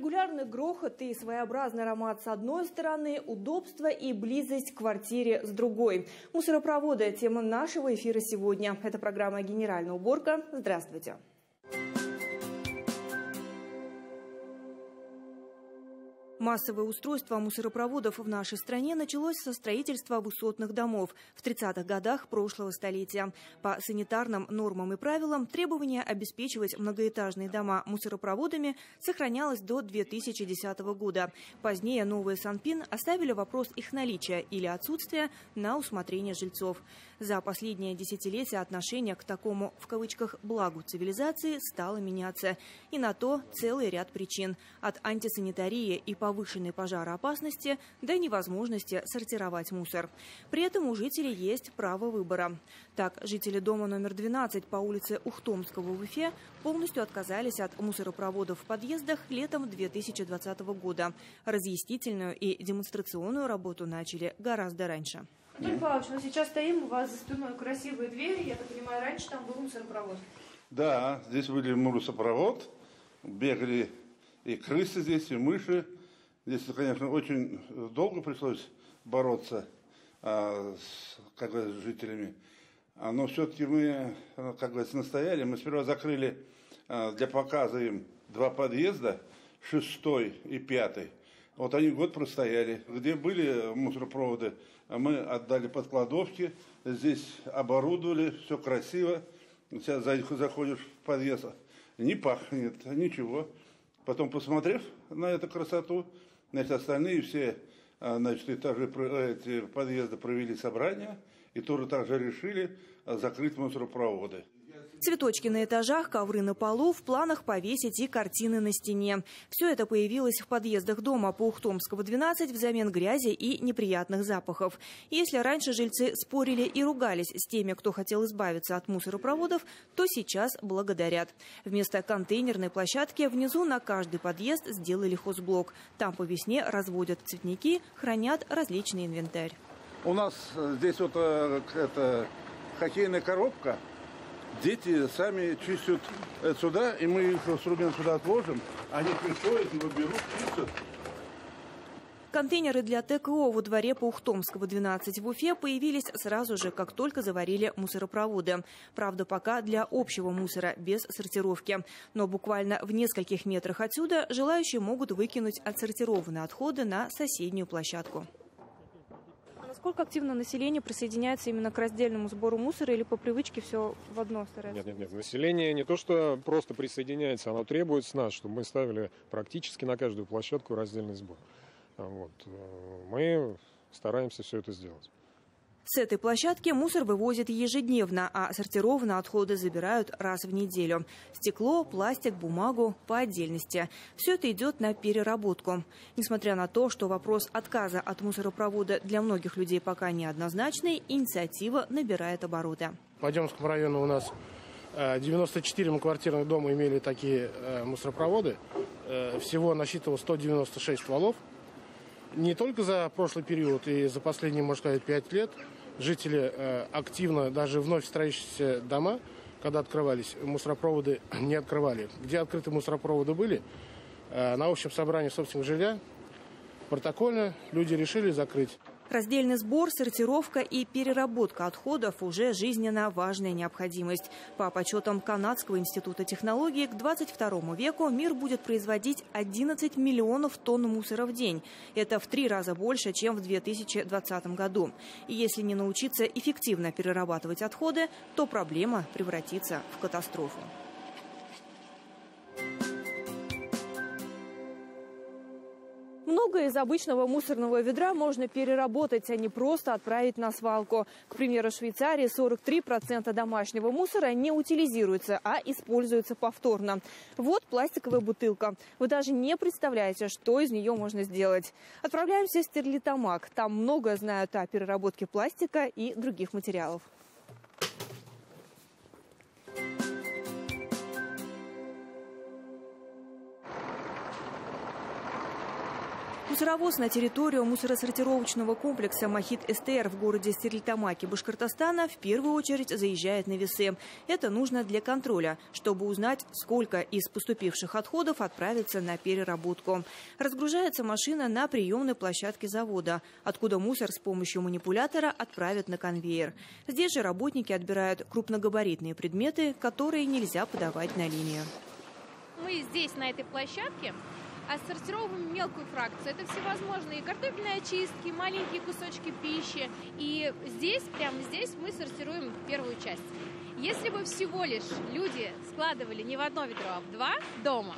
Регулярный грохот и своеобразный аромат с одной стороны, удобство и близость к квартире с другой. Мусоропроводы – тема нашего эфира сегодня. Это программа «Генеральная уборка». Здравствуйте. Массовое устройство мусоропроводов в нашей стране началось со строительства высотных домов в 30-х годах прошлого столетия. По санитарным нормам и правилам требование обеспечивать многоэтажные дома мусоропроводами сохранялось до 2010 года. Позднее новые Санпин оставили вопрос их наличия или отсутствия на усмотрение жильцов. За последние десятилетия отношение к такому, в кавычках, благу цивилизации стало меняться. И на то целый ряд причин. От антисанитарии и повышенной пожароопасности до невозможности сортировать мусор. При этом у жителей есть право выбора. Так, жители дома номер 12 по улице Ухтомского в Уфе полностью отказались от мусоропроводов в подъездах летом 2020 года. Разъяснительную и демонстрационную работу начали гораздо раньше. Анатолий Павлович, мы сейчас стоим, у вас за спиной красивые двери. Я так понимаю, раньше там был мусоропровод. Да, здесь были мусоропровод, бегали и крысы здесь, и мыши. Здесь, конечно, очень долго пришлось бороться с жителями. Но все-таки мы, настояли. Мы сперва закрыли для показа им 2 подъезда, 6-й и 5-й. Вот они год простояли. Где были мусоропроводы, мы отдали под кладовки. Здесь оборудовали, все красиво. Сейчас заходишь в подъезд, не пахнет, ничего. Потом, посмотрев на эту красоту, остальные все этажи, эти подъезды провели собрание и тоже также решили закрыть мусоропроводы. Цветочки на этажах, ковры на полу, в планах повесить и картины на стене. Все это появилось в подъездах дома по Ухтомского, 12 взамен грязи и неприятных запахов. Если раньше жильцы спорили и ругались с теми, кто хотел избавиться от мусоропроводов, то сейчас благодарят. Вместо контейнерной площадки внизу на каждый подъезд сделали хозблок. Там по весне разводят цветники, хранят различный инвентарь. У нас здесь хоккейная коробка. Дети сами чистят сюда, и мы их инструмент сюда отложим. Они приходят, его берут, чистят. Контейнеры для ТКО во дворе по Ухтомского, 12 в Уфе появились сразу же, как только заварили мусоропроводы. Правда, пока для общего мусора, без сортировки. Но буквально в нескольких метрах отсюда желающие могут выкинуть отсортированные отходы на соседнюю площадку. Насколько активно население присоединяется именно к раздельному сбору мусора или по привычке все в одно старается? Нет. Население не то, что просто присоединяется, оно требует с нас, чтобы мы ставили практически на каждую площадку раздельный сбор. Мы стараемся все это сделать. С этой площадки мусор вывозят ежедневно, а сортированные отходы забирают раз в неделю. Стекло, пластик, бумагу по отдельности. Все это идет на переработку. Несмотря на то, что вопрос отказа от мусоропровода для многих людей пока неоднозначный, инициатива набирает обороты. По Демскому району у нас 94 многоквартирных дома имели такие мусоропроводы. Всего насчитывал 196 стволов. Не только за прошлый период и за последние, можно сказать, 5 лет жители активно, даже вновь строящиеся дома, когда открывались, мусоропроводы не открывали. Где открыты мусоропроводы были, на общем собрании собственного жилья протокольно люди решили закрыть. Раздельный сбор, сортировка и переработка отходов уже жизненно важная необходимость. По подсчетам Канадского института технологий, к 22 веку мир будет производить 11 миллионов тонн мусора в день. Это в 3 раза больше, чем в 2020 году. И если не научиться эффективно перерабатывать отходы, то проблема превратится в катастрофу. Многое из обычного мусорного ведра можно переработать, а не просто отправить на свалку. К примеру, в Швейцарии 43% домашнего мусора не утилизируется, а используется повторно. Вот пластиковая бутылка. Вы даже не представляете, что из нее можно сделать. Отправляемся в Стерлитамак. Там многое знают о переработке пластика и других материалов. Мусоровоз на территорию мусоросортировочного комплекса «Махит-СТР» в городе Стерлитамаке, Башкортостана в первую очередь заезжает на весы. Это нужно для контроля, чтобы узнать, сколько из поступивших отходов отправится на переработку. Разгружается машина на приемной площадке завода, откуда мусор с помощью манипулятора отправят на конвейер. Здесь же работники отбирают крупногабаритные предметы, которые нельзя подавать на линию. Мы здесь, на этой площадке, отсортировываем мелкую фракцию. Это всевозможные картофельные очистки, маленькие кусочки пищи. И здесь, прямо здесь, мы сортируем первую часть. Если бы всего лишь люди складывали не в одно ведро, а в два дома,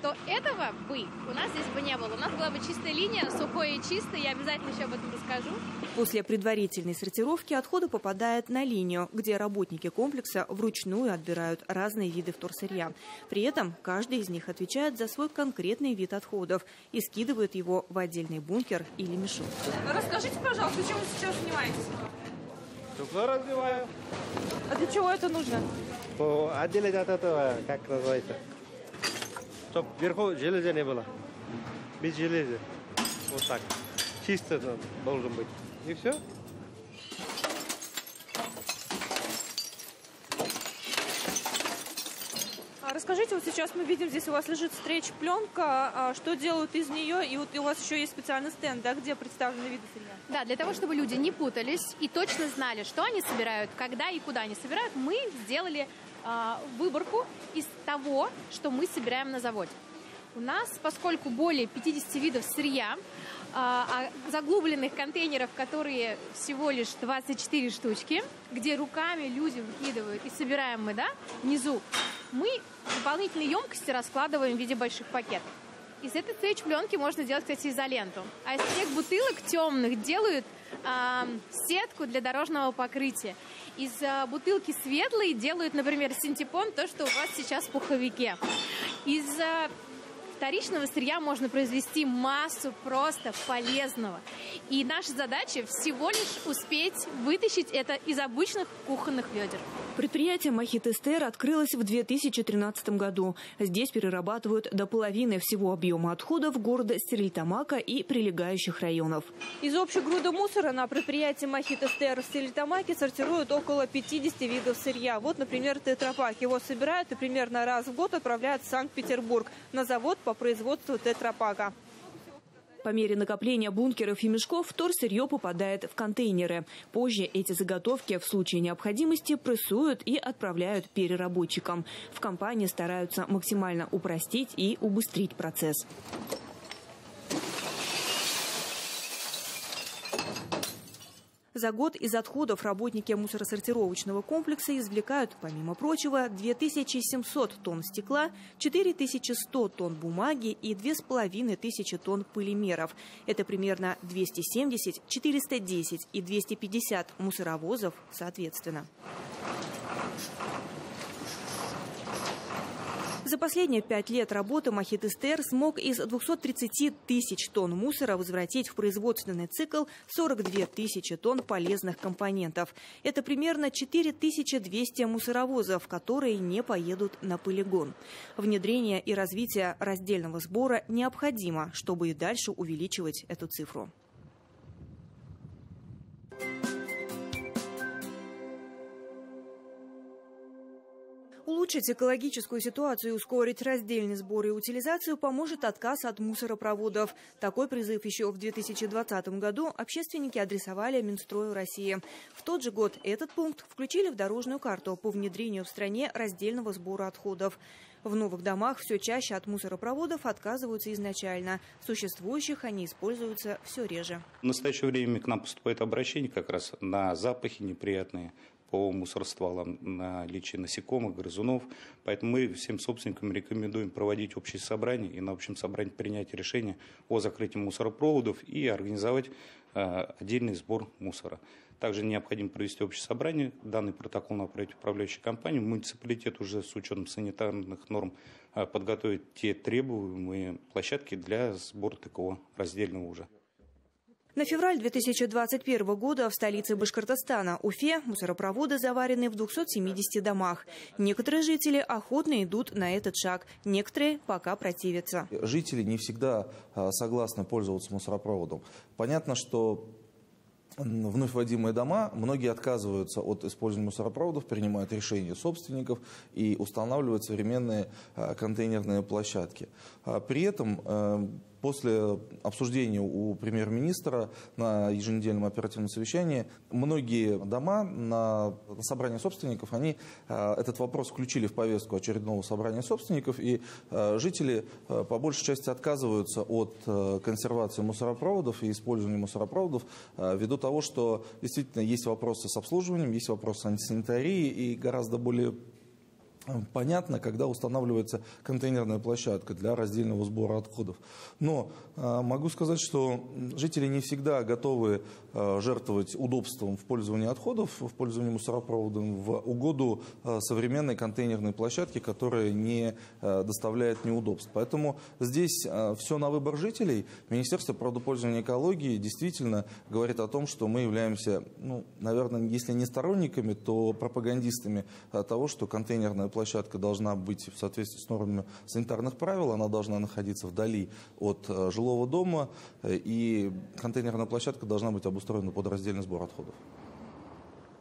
то этого бы у нас здесь бы не было. У нас была бы чистая линия, сухое и чистое. Я обязательно еще об этом расскажу. После предварительной сортировки отходы попадают на линию, где работники комплекса вручную отбирают разные виды вторсырья. При этом каждый из них отвечает за свой конкретный вид отходов и скидывает его в отдельный бункер или мешок. Расскажите, пожалуйста, чем вы сейчас занимаетесь? Стекло разбиваю. А для чего это нужно? Отделить от этого, как называется, чтобы вверху железа не было. Без железа. Вот так. Чисто должен быть. И все. Расскажите, вот сейчас мы видим, здесь у вас лежит стрейч-пленка. Что делают из нее? И вот у вас еще есть специальный стенд, да, где представлены виды сырья? Да, для того, чтобы люди не путались и точно знали, что они собирают, когда и куда они собирают, мы сделали выборку из того, что мы собираем на заводе. У нас, поскольку более 50 видов сырья, заглубленных контейнеров, которые всего лишь 24 штучки, где руками люди выкидывают и собираем мы, да, внизу, мы дополнительные емкости раскладываем в виде больших пакетов. Из этой стрейч-пленки можно делать, кстати, изоленту. А из тех бутылок темных делают сетку для дорожного покрытия. Из бутылки светлой делают, например, синтепон, то, что у вас сейчас в пуховике. Из вторичного сырья можно произвести массу просто полезного. И наша задача всего лишь успеть вытащить это из обычных кухонных ведер. Предприятие «Махит-СТР» открылось в 2013 году. Здесь перерабатывают до половины всего объема отходов города Стерлитамака и прилегающих районов. Из общей груды мусора на предприятии «Махит-СТР» в Стерлитамаке сортируют около 50 видов сырья. Вот, например, тетрапак. Его собирают и примерно раз в год отправляют в Санкт-Петербург на завод по производству тетрапака. По мере накопления бункеров и мешков вторсырье попадает в контейнеры. Позже эти заготовки в случае необходимости прессуют и отправляют переработчикам. В компании стараются максимально упростить и убыстрить процесс. За год из отходов работники мусоросортировочного комплекса извлекают, помимо прочего, 2700 тонн стекла, 4100 тонн бумаги и 2500 тонн полимеров. Это примерно 270, 410 и 250 мусоровозов соответственно. За последние 5 лет работы «Махит-СТР» смог из 230 тысяч тонн мусора возвратить в производственный цикл 42 тысячи тонн полезных компонентов. Это примерно 4200 мусоровозов, которые не поедут на полигон. Внедрение и развитие раздельного сбора необходимо, чтобы и дальше увеличивать эту цифру. Улучшить экологическую ситуацию и ускорить раздельный сбор и утилизацию поможет отказ от мусоропроводов. Такой призыв еще в 2020 году общественники адресовали Минстрою России. В тот же год этот пункт включили в дорожную карту по внедрению в стране раздельного сбора отходов. В новых домах все чаще от мусоропроводов отказываются изначально. В существующих они используются все реже. В настоящее время к нам поступает обращение как раз на запахи неприятные по мусороствалам, на наличие насекомых, грызунов. Поэтому мы всем собственникам рекомендуем проводить общее собрание и на общем собрании принять решение о закрытии мусоропроводов и организовать отдельный сбор мусора. Также необходимо провести общее собрание. Данный протокол направить в управляющую компанию. Муниципалитет уже с учетом санитарных норм подготовит те требуемые площадки для сбора такого раздельного уже. На февраль 2021 года в столице Башкортостана, Уфе, мусоропроводы заварены в 270 домах. Некоторые жители охотно идут на этот шаг, некоторые пока противятся. Жители не всегда согласны пользоваться мусоропроводом. Понятно, что вновь вводимые дома, многие отказываются от использования мусоропроводов, принимают решения собственников и устанавливают современные контейнерные площадки. При этом после обсуждения у премьер-министра на еженедельном оперативном совещании многие дома на собрании собственников, они этот вопрос включили в повестку очередного собрания собственников, и жители по большей части отказываются от консервации мусоропроводов и использования мусоропроводов ввиду того, что действительно есть вопросы с обслуживанием, есть вопросы антисанитарии, и гораздо более понятно, когда устанавливается контейнерная площадка для раздельного сбора отходов. Но могу сказать, что жители не всегда готовы жертвовать удобством в пользовании отходов, в пользовании мусоропроводом в угоду современной контейнерной площадки, которая не доставляет неудобств. Поэтому здесь все на выбор жителей. Министерство природопользования и экологии действительно говорит о том, что мы являемся, наверное, если не сторонниками, то пропагандистами того, что контейнерная площадка должна быть в соответствии с нормами санитарных правил, она должна находиться вдали от жилого дома, и контейнерная площадка должна быть обустроена под раздельный сбор отходов.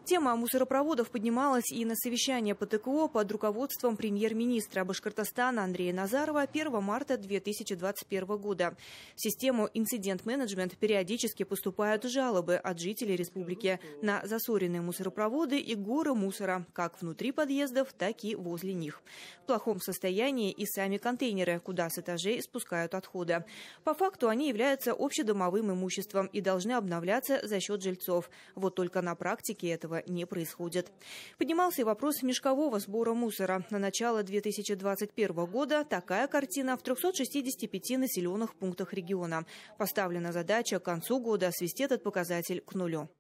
Тема мусоропроводов поднималась и на совещании по ТКО под руководством премьер-министра Башкортостана Андрея Назарова 1 марта 2021 года. В систему инцидент-менеджмент периодически поступают жалобы от жителей республики на засоренные мусоропроводы и горы мусора, как внутри подъездов, так и возле них. В плохом состоянии и сами контейнеры, куда с этажей спускают отходы. По факту они являются общедомовым имуществом и должны обновляться за счет жильцов. Вот только на практике этого не происходит. Поднимался и вопрос мешкового сбора мусора. На начало 2021 года такая картина в 365 населенных пунктах региона. Поставлена задача к концу года свести этот показатель к нулю.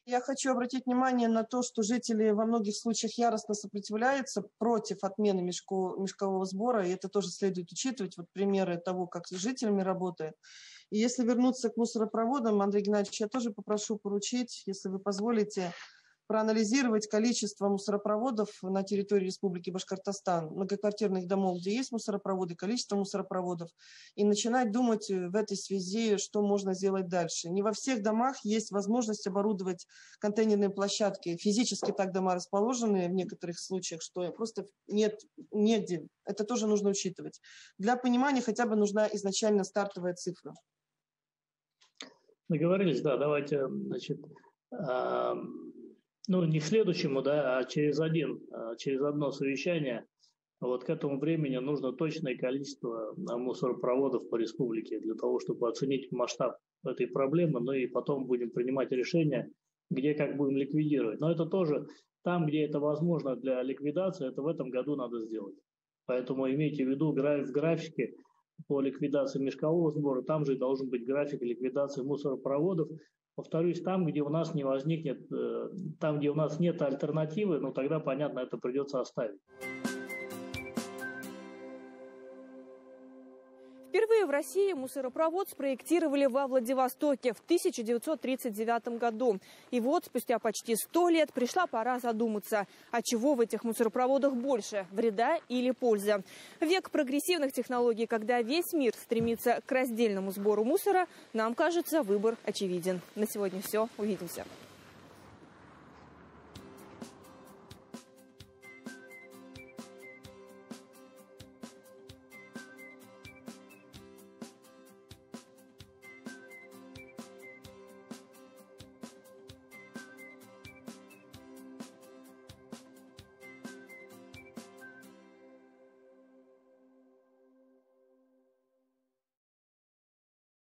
Я хочу обратить внимание на то, что жители во многих случаях яростно сопротивляются против отмены мешкового сбора, и это тоже следует учитывать. Вот примеры того, как с жителями работает. И если вернуться к мусоропроводам, Андрей Геннадьевич, я тоже попрошу поручить, если вы позволите, проанализировать количество мусоропроводов на территории Республики Башкортостан, многоквартирных домов, где есть мусоропроводы, количество мусоропроводов, и начинать думать в этой связи, что можно сделать дальше. Не во всех домах есть возможность оборудовать контейнерные площадки. Физически так дома расположены в некоторых случаях, что просто нет негде. Это тоже нужно учитывать. Для понимания хотя бы нужна изначально стартовая цифра. Договорились, да, давайте, не к следующему, а через одно совещание. Вот к этому времени нужно точное количество мусоропроводов по республике для того, чтобы оценить масштаб этой проблемы, и потом будем принимать решения, где как будем ликвидировать. Но это тоже там, где это возможно для ликвидации, это в этом году надо сделать. Поэтому имейте в виду, в графике по ликвидации мешкового сбора, там же должен быть график ликвидации мусоропроводов. Повторюсь, там, где у нас не возникнет, там, где у нас нет альтернативы, тогда, понятно, это придется оставить. Впервые в России мусоропровод спроектировали во Владивостоке в 1939 году. И вот спустя почти 100 лет пришла пора задуматься, а чего в этих мусоропроводах больше – вреда или пользы. Век прогрессивных технологий, когда весь мир стремится к раздельному сбору мусора, нам кажется, выбор очевиден. На сегодня все. Увидимся.